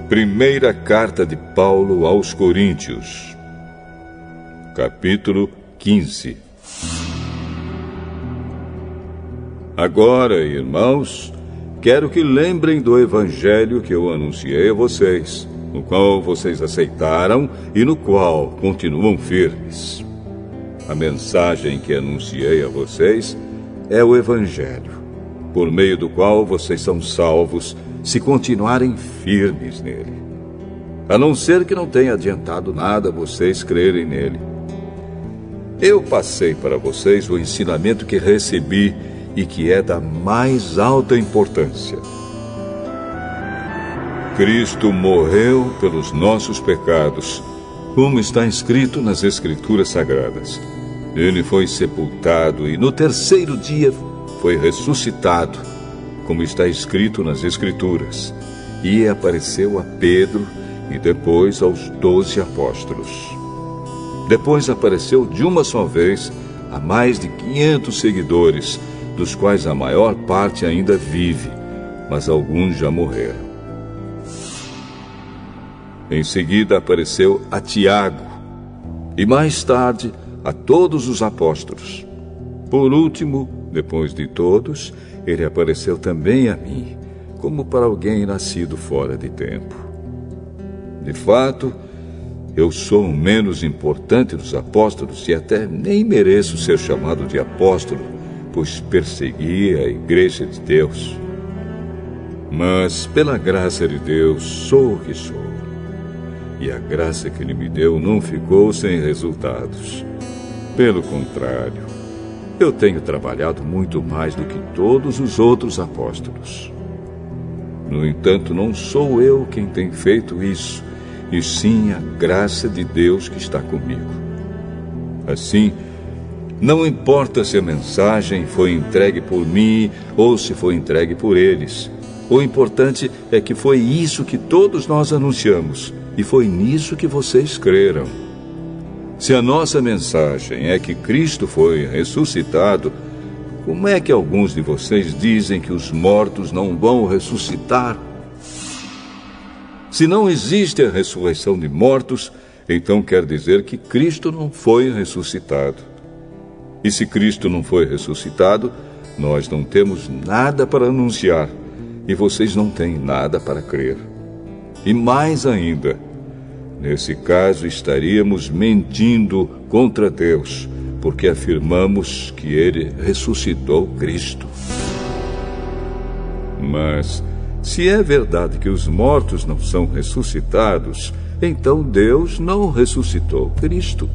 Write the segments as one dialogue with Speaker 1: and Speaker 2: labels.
Speaker 1: Primeira carta de Paulo aos Coríntios, capítulo 15. Agora, irmãos, quero que lembrem do evangelho que eu anunciei a vocês, no qual vocês aceitaram e no qual continuam firmes. A mensagem que anunciei a vocês é o evangelho, por meio do qual vocês são salvos, se continuarem firmes nele. A não ser que não tenha adiantado nada vocês crerem nele. Eu passei para vocês o ensinamento que recebi e que é da mais alta importância. Cristo morreu pelos nossos pecados, como está escrito nas Escrituras Sagradas. Ele foi sepultado e no terceiro dia foi ressuscitado, como está escrito nas Escrituras, e apareceu a Pedro e depois aos 12 apóstolos. Depois apareceu de uma só vez a mais de 500 seguidores, dos quais a maior parte ainda vive, mas alguns já morreram. Em seguida apareceu a Tiago, e mais tarde a todos os apóstolos. Por último, depois de todos, ele apareceu também a mim, como para alguém nascido fora de tempo. De fato, eu sou o menos importante dos apóstolos e até nem mereço ser chamado de apóstolo, pois persegui a igreja de Deus. Mas, pela graça de Deus, sou o que sou. E a graça que Ele me deu não ficou sem resultados. Pelo contrário, eu tenho trabalhado muito mais do que todos os outros apóstolos. No entanto, não sou eu quem tem feito isso, e sim a graça de Deus que está comigo. Assim, não importa se a mensagem foi entregue por mim ou se foi entregue por eles. O importante é que foi isso que todos nós anunciamos, e foi nisso que vocês creram. Se a nossa mensagem é que Cristo foi ressuscitado, como é que alguns de vocês dizem que os mortos não vão ressuscitar? Se não existe a ressurreição de mortos, então quer dizer que Cristo não foi ressuscitado. E se Cristo não foi ressuscitado, nós não temos nada para anunciar, e vocês não têm nada para crer. E mais ainda, nesse caso estaríamos mentindo contra Deus, porque afirmamos que Ele ressuscitou Cristo. Mas, se é verdade que os mortos não são ressuscitados, então Deus não ressuscitou Cristo.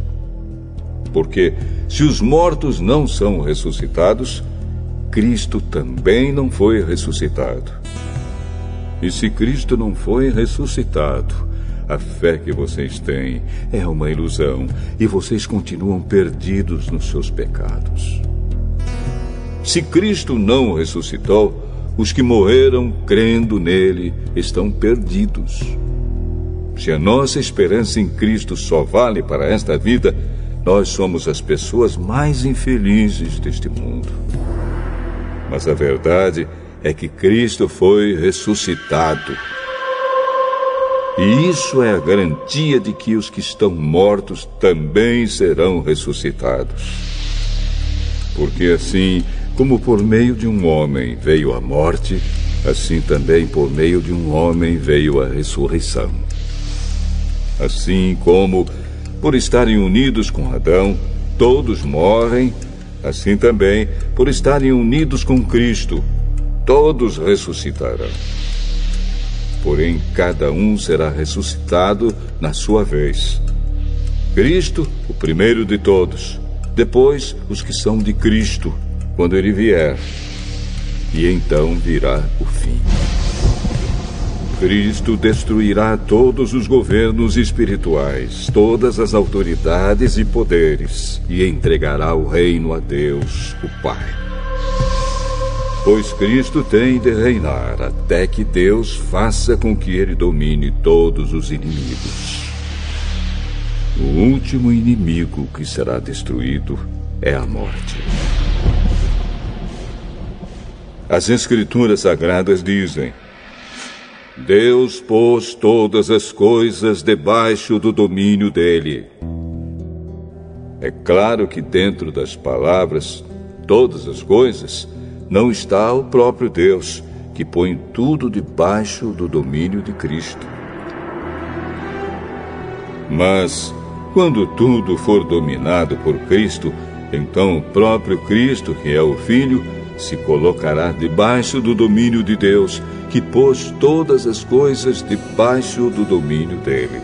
Speaker 1: Porque, se os mortos não são ressuscitados, Cristo também não foi ressuscitado. E se Cristo não foi ressuscitado, a fé que vocês têm é uma ilusão e vocês continuam perdidos nos seus pecados. Se Cristo não ressuscitou, os que morreram crendo nele estão perdidos. Se a nossa esperança em Cristo só vale para esta vida, nós somos as pessoas mais infelizes deste mundo. Mas a verdade é que Cristo foi ressuscitado. E isso é a garantia de que os que estão mortos também serão ressuscitados. Porque assim, como por meio de um homem veio a morte, assim também por meio de um homem veio a ressurreição. Assim como, por estarem unidos com Adão, todos morrem, assim também, por estarem unidos com Cristo, todos ressuscitarão. Porém, cada um será ressuscitado na sua vez. Cristo, o primeiro de todos, depois os que são de Cristo, quando Ele vier. E então virá o fim. Cristo destruirá todos os governos espirituais, todas as autoridades e poderes, e entregará o reino a Deus, o Pai. Pois Cristo tem de reinar até que Deus faça com que Ele domine todos os inimigos. O último inimigo que será destruído é a morte. As Escrituras Sagradas dizem: Deus pôs todas as coisas debaixo do domínio dele. É claro que dentro das palavras, todas as coisas, não está o próprio Deus, que põe tudo debaixo do domínio de Cristo. Mas, quando tudo for dominado por Cristo, então o próprio Cristo, que é o Filho, se colocará debaixo do domínio de Deus, que pôs todas as coisas debaixo do domínio dele.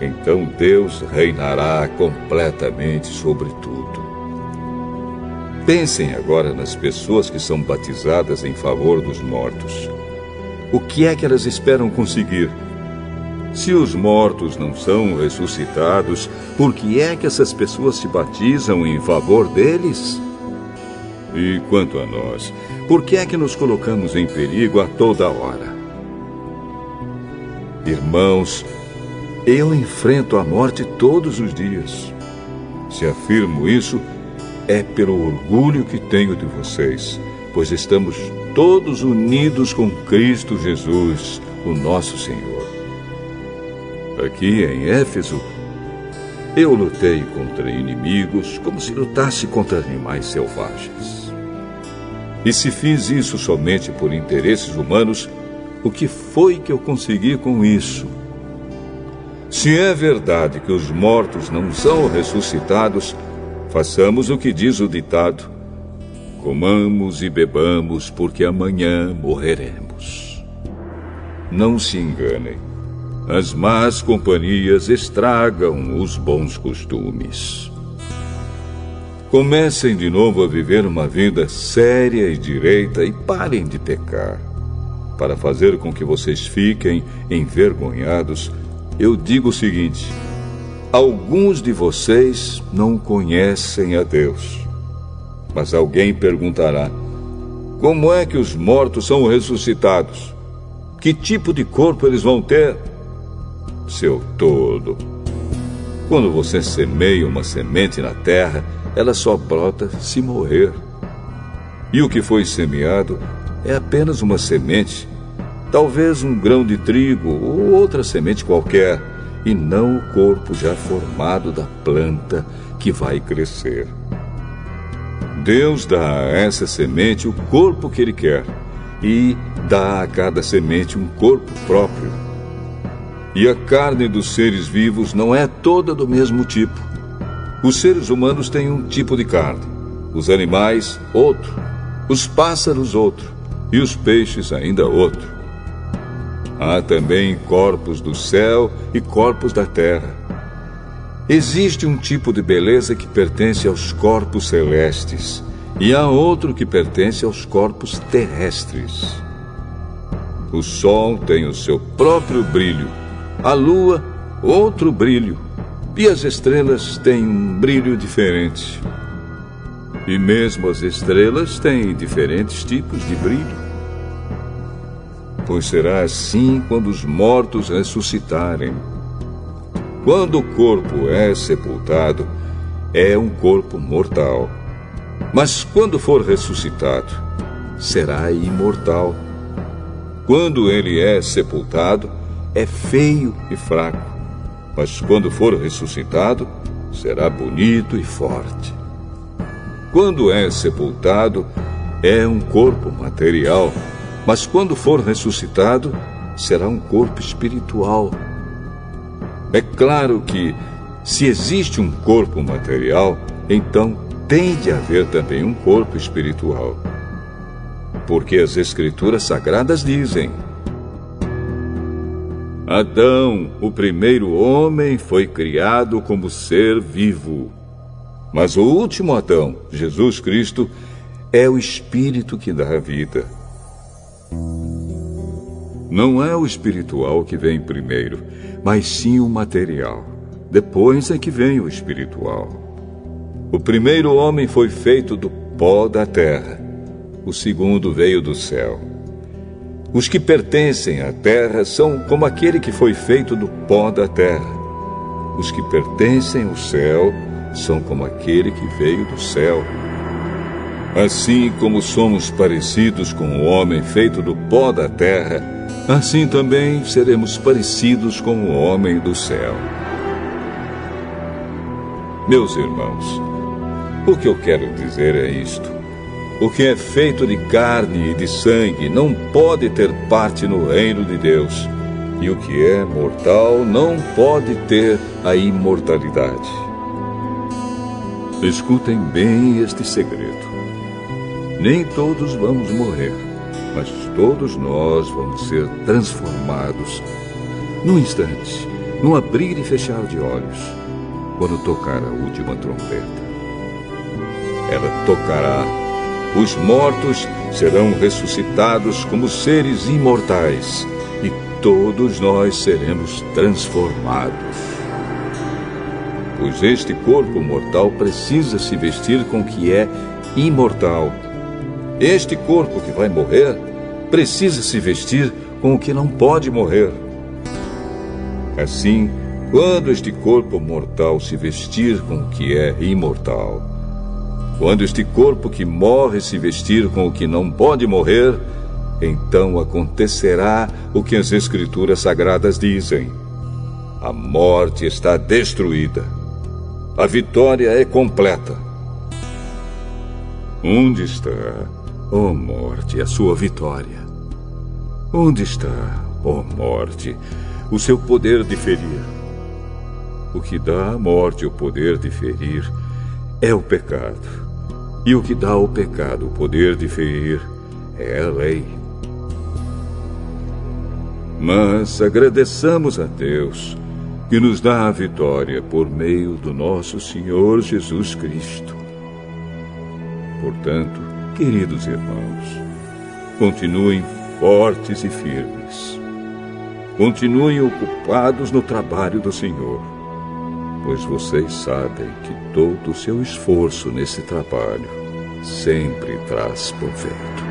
Speaker 1: Então Deus reinará completamente sobre tudo. Pensem agora nas pessoas que são batizadas em favor dos mortos. O que é que elas esperam conseguir? Se os mortos não são ressuscitados, por que é que essas pessoas se batizam em favor deles? E quanto a nós, por que é que nos colocamos em perigo a toda hora? Irmãos, eu enfrento a morte todos os dias. Se afirmo isso, é pelo orgulho que tenho de vocês, pois estamos todos unidos com Cristo Jesus, o nosso Senhor. Aqui em Éfeso, eu lutei contra inimigos como se lutasse contra animais selvagens. E se fiz isso somente por interesses humanos, o que foi que eu consegui com isso? Se é verdade que os mortos não são ressuscitados, façamos o que diz o ditado: comamos e bebamos, porque amanhã morreremos. Não se enganem. As más companhias estragam os bons costumes. Comecem de novo a viver uma vida séria e direita e parem de pecar. Para fazer com que vocês fiquem envergonhados, eu digo o seguinte: alguns de vocês não conhecem a Deus. Mas alguém perguntará: como é que os mortos são ressuscitados? Que tipo de corpo eles vão ter? Seu tolo! Quando você semeia uma semente na terra, ela só brota se morrer. E o que foi semeado é apenas uma semente, talvez um grão de trigo ou outra semente qualquer, e não o corpo já formado da planta que vai crescer. Deus dá a essa semente o corpo que Ele quer e dá a cada semente um corpo próprio. E a carne dos seres vivos não é toda do mesmo tipo. Os seres humanos têm um tipo de carne, os animais, outro, os pássaros, outro, e os peixes, ainda outro. Há também corpos do céu e corpos da terra. Existe um tipo de beleza que pertence aos corpos celestes, e há outro que pertence aos corpos terrestres. O sol tem o seu próprio brilho, a lua, outro brilho, e as estrelas têm um brilho diferente. E mesmo as estrelas têm diferentes tipos de brilho. Pois será assim quando os mortos ressuscitarem. Quando o corpo é sepultado, é um corpo mortal. Mas quando for ressuscitado, será imortal. Quando ele é sepultado, é feio e fraco. Mas quando for ressuscitado, será bonito e forte. Quando é sepultado, é um corpo material, mas quando for ressuscitado, será um corpo espiritual. É claro que, se existe um corpo material, então tem de haver também um corpo espiritual. Porque as Escrituras Sagradas dizem: Adão, o primeiro homem, foi criado como ser vivo. Mas o último Adão, Jesus Cristo, é o Espírito que dá a vida. Não é o espiritual que vem primeiro, mas sim o material. Depois é que vem o espiritual. O primeiro homem foi feito do pó da terra. O segundo veio do céu. Os que pertencem à terra são como aquele que foi feito do pó da terra. Os que pertencem ao céu são como aquele que veio do céu. Assim como somos parecidos com o homem feito do pó da terra, assim também seremos parecidos com o homem do céu. Meus irmãos, o que eu quero dizer é isto: o que é feito de carne e de sangue não pode ter parte no reino de Deus, e o que é mortal não pode ter a imortalidade. Escutem bem este segredo. Nem todos vamos morrer, mas todos nós vamos ser transformados num instante, num abrir e fechar de olhos, quando tocar a última trombeta. Ela tocará. Os mortos serão ressuscitados como seres imortais, e todos nós seremos transformados. Pois este corpo mortal precisa se vestir com o que é imortal. Este corpo que vai morrer precisa se vestir com o que não pode morrer. Assim, quando este corpo mortal se vestir com o que é imortal, quando este corpo que morre se vestir com o que não pode morrer, então acontecerá o que as Escrituras Sagradas dizem: a morte está destruída. A vitória é completa. Onde está, ó morte, a sua vitória? Onde está, ó morte, o seu poder de ferir? O que dá à morte o poder de ferir é o pecado. E o que dá ao pecado o poder de ferir é a lei. Mas agradeçamos a Deus, que nos dá a vitória por meio do nosso Senhor Jesus Cristo. Portanto, queridos irmãos, continuem fortes e firmes. Continuem ocupados no trabalho do Senhor, pois vocês sabem que todo o seu esforço nesse trabalho sempre traz proveito.